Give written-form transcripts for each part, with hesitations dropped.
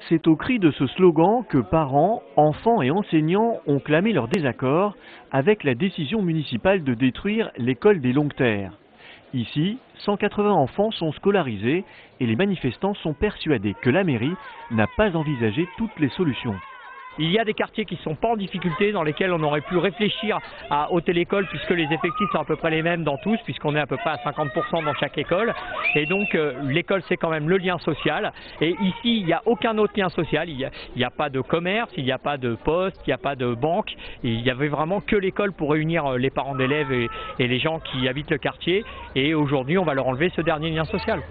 C'est au cri de ce slogan que parents, enfants et enseignants ont clamé leur désaccord avec la décision municipale de détruire l'école des Longues Terres. Ici, 180 enfants sont scolarisés et les manifestants sont persuadés que la mairie n'a pas envisagé toutes les solutions. Il y a des quartiers qui ne sont pas en difficulté, dans lesquels on aurait pu réfléchir à ôter l'école, puisque les effectifs sont à peu près les mêmes dans tous, puisqu'on est à peu près à 50% dans chaque école. Et donc l'école, c'est quand même le lien social. Et ici, il n'y a aucun autre lien social. Il n'y a pas de commerce, il n'y a pas de poste, il n'y a pas de banque. Il n'y avait vraiment que l'école pour réunir les parents d'élèves et les gens qui habitent le quartier. Et aujourd'hui, on va leur enlever ce dernier lien social.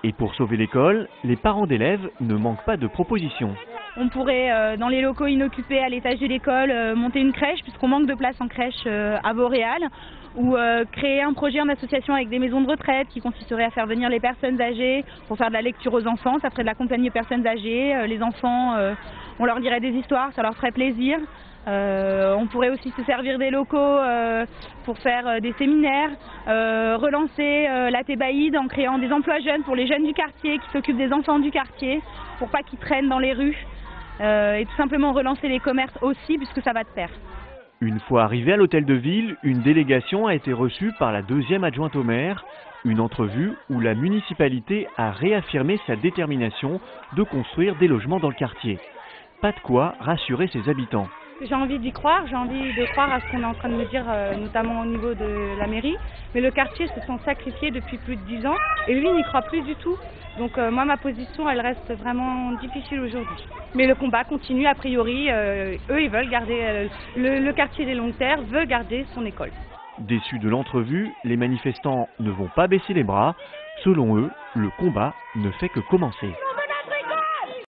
Et pour sauver l'école, les parents d'élèves ne manquent pas de propositions. On pourrait, dans les locaux inoccupés à l'étage de l'école, monter une crèche, puisqu'on manque de place en crèche à Vauréal, ou créer un projet en association avec des maisons de retraite qui consisterait à faire venir les personnes âgées pour faire de la lecture aux enfants. Ça ferait de la compagnie aux personnes âgées. Les enfants, on leur dirait des histoires, ça leur ferait plaisir. On pourrait aussi se servir des locaux pour faire des séminaires, relancer la Thébaïde en créant des emplois jeunes pour les jeunes du quartier qui s'occupent des enfants du quartier, pour pas qu'ils traînent dans les rues. Et tout simplement relancer les commerces aussi, puisque ça va de pair. Une fois arrivé à l'hôtel de ville, une délégation a été reçue par la deuxième adjointe au maire. Une entrevue où la municipalité a réaffirmé sa détermination de construire des logements dans le quartier. Pas de quoi rassurer ses habitants. J'ai envie d'y croire, j'ai envie de croire à ce qu'on est en train de me dire, notamment au niveau de la mairie. Mais le quartier se sent sacrifié depuis plus de 10 ans et lui n'y croit plus du tout. Donc moi, ma position, elle reste vraiment difficile aujourd'hui. Mais le combat continue, a priori, eux, ils veulent garder, le quartier des Longues Terres veut garder son école. Déçus de l'entrevue, les manifestants ne vont pas baisser les bras. Selon eux, le combat ne fait que commencer.